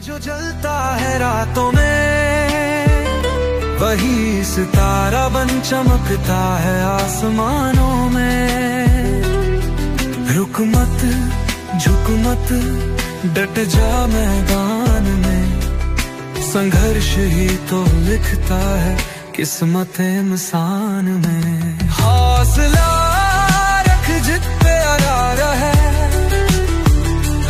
जो जलता है रातों में, वही सितारा बन चमकता है आसमानों में। रुक मत, झुक मत, डट जा मैदान में, संघर्ष ही तो लिखता है किस्मत इंसान में। हौसला रख जित पे अरा है,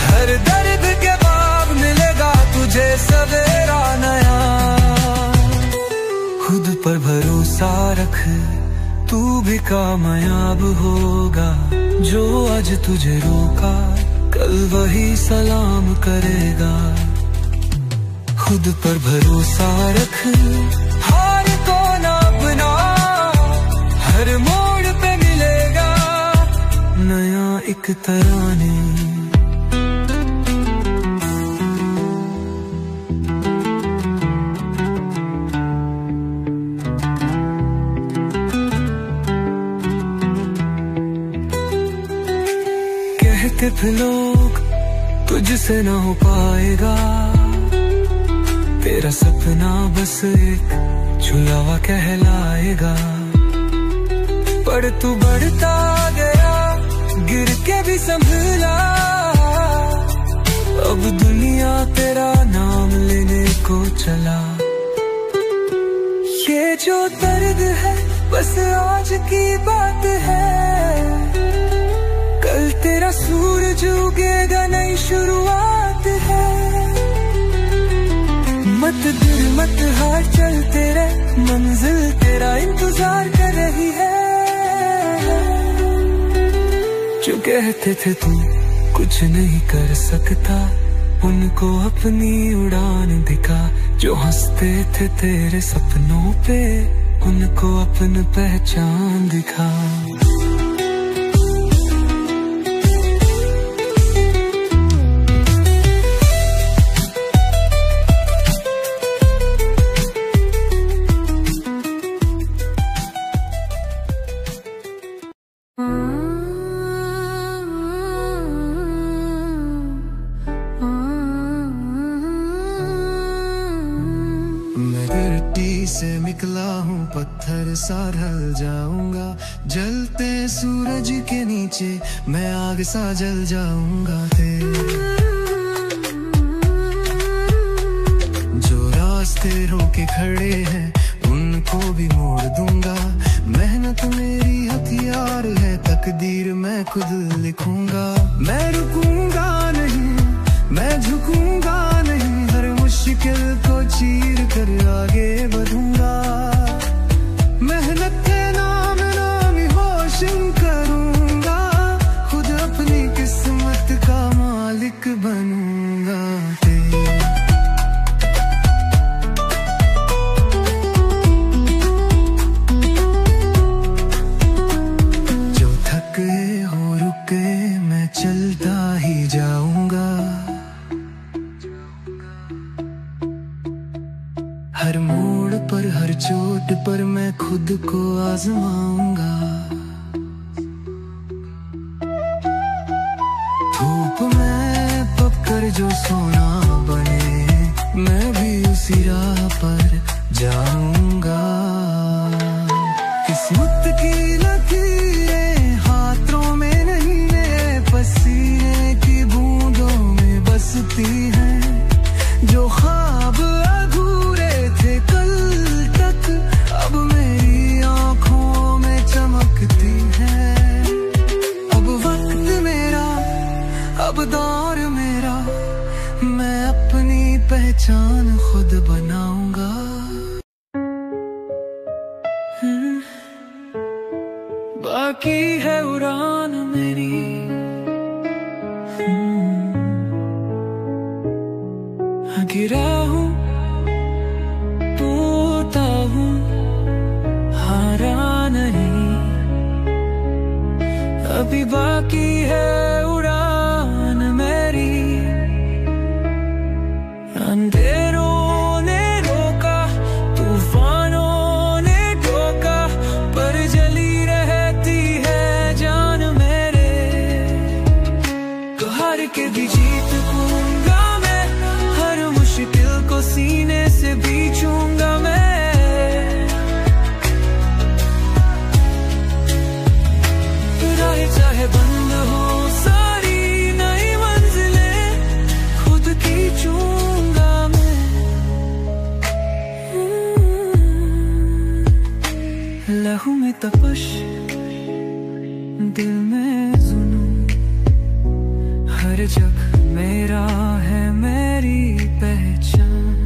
हर दर्द के बाद मिलेगा तुझे सवेरा नया। खुद पर भरोसा रख, तू भी कामयाब होगा। जो आज तुझे रोका, कल वही सलाम करेगा। खुद पर भरोसा रख, हार को ना अपना, हर मोड़ पे मिलेगा नया एक तराने। कहते थे लोग तुझसे ना हो पाएगा, तेरा सपना बस एक छुलावा कहलाएगा। पर तू बढ़ता गया, गिर के भी संभला, अब दुनिया तेरा नाम लेने को चला। ये जो दर्द है बस आज की बात है, कल तेरा सूरज उगेगा, नई शुरुआत है। मत दिल मत हार, चलते रहे, मंजिल तेरा इंतजार कर रही है। जो कहते थे तू कुछ नहीं कर सकता, उनको अपनी उड़ान दिखा। जो हंसते थे तेरे सपनों पे, उनको अपन पहचान दिखा। से निकला हूँ पत्थर सा ढल जाऊंगा, जलते सूरज के नीचे मैं आग सा जल जाऊंगा। जो रास्ते रोके खड़े हैं उनको भी मोड़ दूंगा। मेहनत मेरी हथियार है, तकदीर मैं खुद लिखूंगा। मैं रुकूंगा नहीं, मैं झुकूंगा नहीं, हर मुश्किल को चीर कर आगे बढ़ूंगा। मेहनत के नाम नाम रोशन करूंगा, खुद अपनी किस्मत का मालिक बनूंगा। जो थके हो रुके, मैं चलता ही जाऊंगा। हर मोड़ पर, हर चोट पर मैं खुद को आजमाऊंगा। धूप में पककर जो सोना बने, मैं भी उसी राह पर जाऊंगा। किस्मत की लकीरें हाथों में नहीं, मेरे पसीने की बूंदों में बसती हैं। जो ख्वाब अधूरे थे कल तक, अब मेरी आंखों में चमकती हैं। अब वक्त मेरा, अब दौर मेरा, मैं अपनी पहचान खुद बनाऊंगा। बाकी है उड़ान मेरी, गिरा हूँ, टूटा हूँ, हारा नहीं। अभी बाकी है उड़ान मेरी। अंधेरों ने रोका, तूफानों ने ठोका, पर जली रहती है जान मेरे। तो हार के भी जीत पाऊंगा मैं, हर मुश्किल खींचूंगा मैं। लहू में तपश, दिल में जुनून, हर जग मेरा है मेरी पहचान।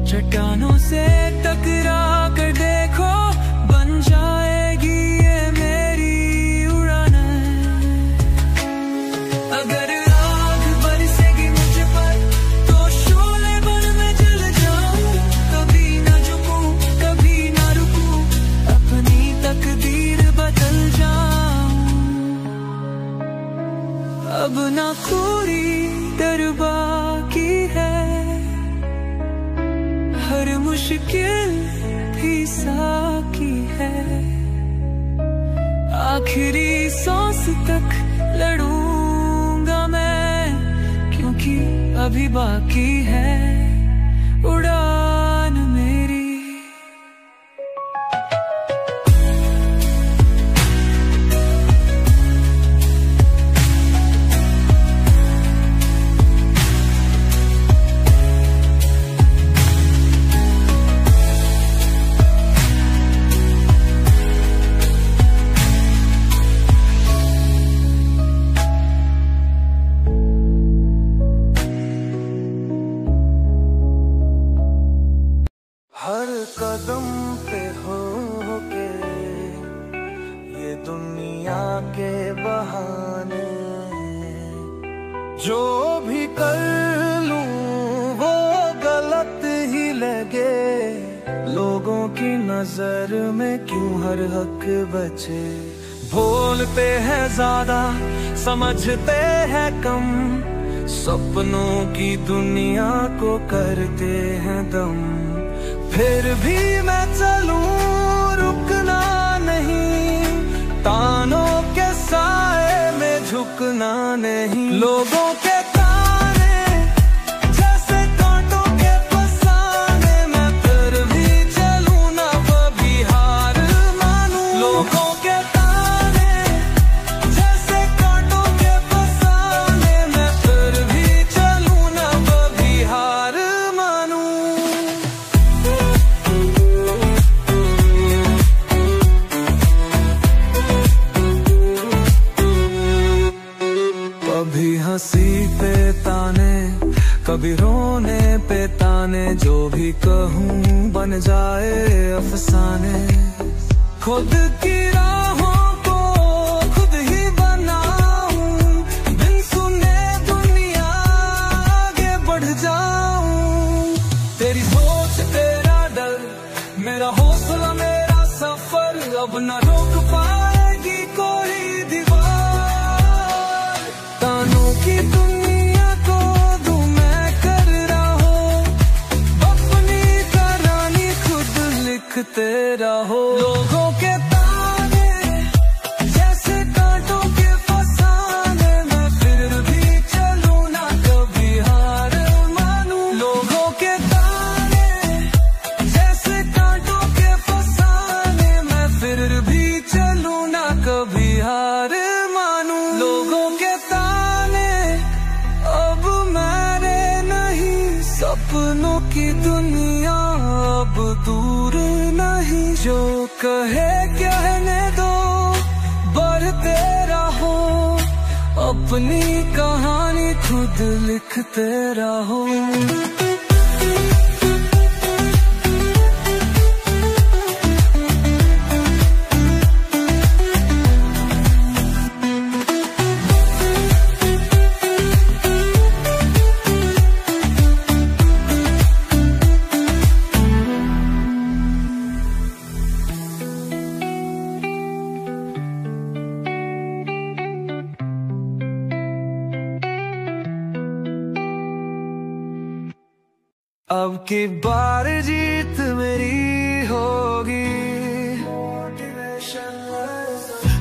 चट्टानों से टकरा कर देखो, बन जाएगी ये मेरी उड़ान। अगर आग बरसेगी मुझ पर तो शोले बन मैं जल जाऊं। कभी ना झुकूं, कभी ना रुकूं, अपनी तकदीर बदल जाऊं। अब ना कोई डर बाकी है, हर मुश्किल भी साकी है। आखिरी सांस तक लड़ूंगा मैं, क्योंकि अभी बाकी है उड़ान मेरी। हर कदम पे हो के ये दुनिया के बहाने, जो भी कर लूं वो गलत ही लगे। लोगों की नजर में क्यों हर हक बचे। बोलते हैं ज्यादा, समझते हैं कम, सपनों की दुनिया को करते हैं दम। फिर भी मैं चलूं, रुकना नहीं, तानों के साए में झुकना नहीं। लोगों के ताने जैसे कांटों के फसाने, मैं फिर भी चलूं ना कभी हार मानूं। लोगों के ताने जैसे कांटों के फसाने, मैं फिर भी चलूं ना कभी हार मानूं। कभी हंसी पे ताने, कभी रोने पे ताने, जो भी कहूँ बन जाए अफसाने। खुद की राहों को खुद ही बनाऊं, बिन सुने दुनिया आगे बढ़ जाऊं। तेरी सोच तेरा डर, मेरा हौसला मेरा सफर, अब न रोक पाएगी कोई दीवार। तानों की दुनिया को दूं मैं कर रहो, अपनी कहानी खुद लिखते रहो। लोगों के ताने जैसे कांटों के फसाने, मैं फिर भी चलूं ना कभी हार मानूं। लोगों के ताने जैसे कांटों के फसाने, मैं फिर भी चलूं ना कभी हार मानूं। लोगों के ताने अब मेरे नहीं, सपनों की दुनिया अब दूर नहीं। जो कहे कहने दो, बढ़ते रहो, अपनी कहानी खुद लिखते रहो। अब की बार जीत मेरी होगी।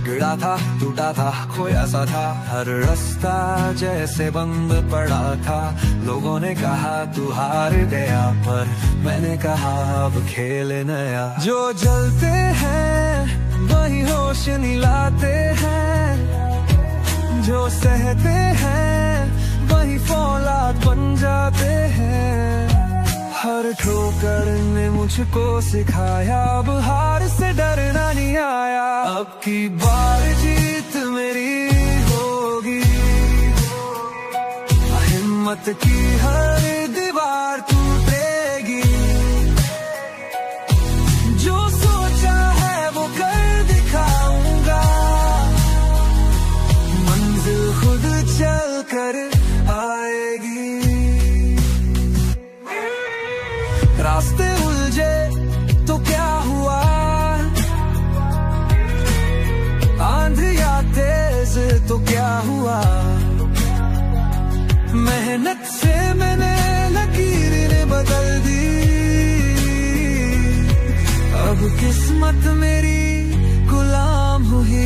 गिरा था, टूटा था, खोया सा था, हर रास्ता जैसे बंद पड़ा था। लोगों ने कहा तू हार गया, पर मैंने कहा अब खेल नया। जो जलते हैं वही रोशनी लाते हैं, जो सहते हैं वही फौलाद अकड़ ने मुझको सिखाया, अब हार से डरना नहीं आया। अब की बार जीत मेरी होगी, हिम्मत की हर दीवार टूटेगी। जो सोचा है वो कर दिखाऊंगा, मंजिल खुद चल कर आएगी। रास्ते उलझे तो क्या हुआ, आंधियां तेज तो क्या हुआ, मेहनत से मैंने लकीरें बदल दी। अब किस्मत मेरी गुलाम हुई,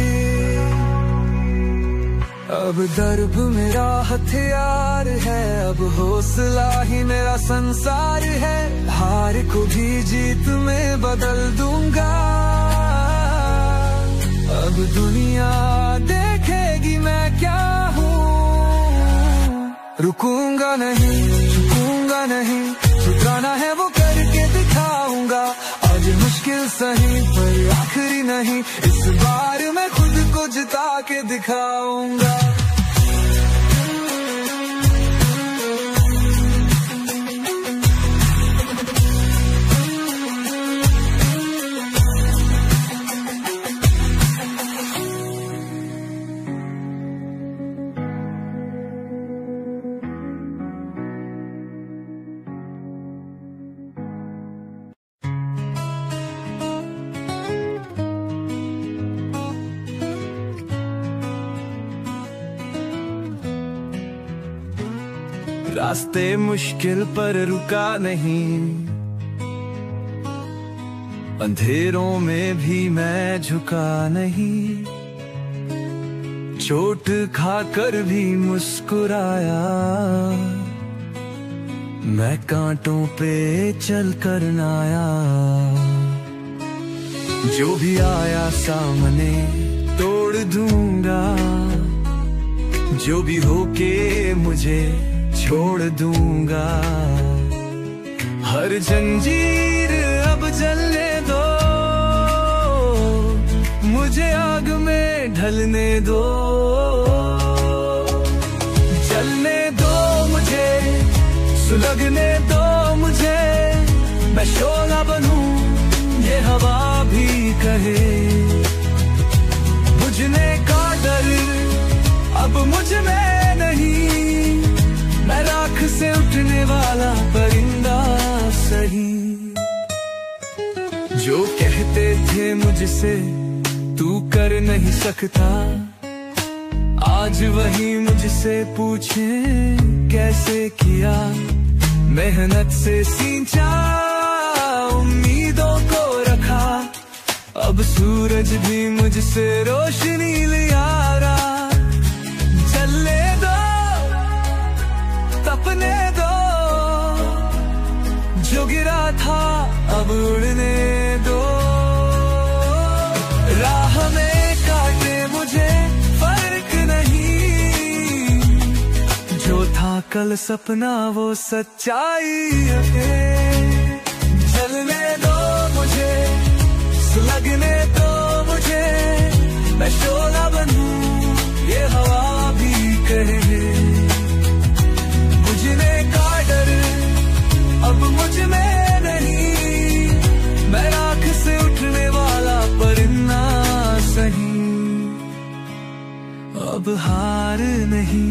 अब दर्द मेरा हथियार है, अब हौसला ही मेरा संसार है। हार को भी जीत में बदल दूंगा, अब दुनिया देखेगी मैं क्या हूँ। रुकूंगा नहीं, झुकूंगा नहीं, झुकाना है वो करके दिखाऊंगा। आज मुश्किल सही पर आखिरी नहीं, इस बार मैं खुद को जिता के दिखाऊंगा। रास्ते मुश्किल पर रुका नहीं, अंधेरों में भी मैं झुका नहीं। चोट खाकर भी मुस्कुराया, मैं कांटों पे चल कर न आया। जो भी आया सामने तोड़ दूंगा, जो भी होके मुझे छोड़ दूंगा। हर जंजीर अब जलने दो, मुझे आग में ढलने दो। जलने दो मुझे, सुलगने दो मुझे, मैं शोला बनूं ये हवा भी कहे। बुझने का डर अब मुझ में नहीं, मैं राख से उठने वाला परिंदा सही। जो कहते थे मुझसे तू कर नहीं सकता, आज वही मुझसे पूछे कैसे किया। मेहनत से सींचा, उम्मीदों को रखा, अब सूरज भी मुझसे रोशनी लिया रहा। चलने दो, तपने दो, जो गिरा था अब उड़ने दो। राह में काटे मुझे फर्क नहीं, जो था कल सपना वो सच्चाई है। जलने दो मुझे, सुलगने दो मुझे, मैं शोला बनूं ये हवा भी कहे। बुझने का डर अब मुझ में नहीं, मैं राख से उठने वाला परिंदा सही। अब हार नहीं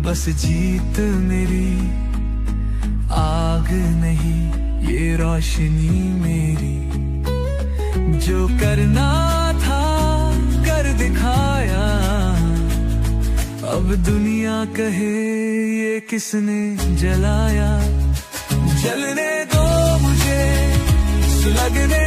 बस जीत मेरी, आग नहीं ये रोशनी मेरी। जो करना था कर दिखाया, अब दुनिया कहे ये किसने जलाया। जलने दो मुझे, सुलगने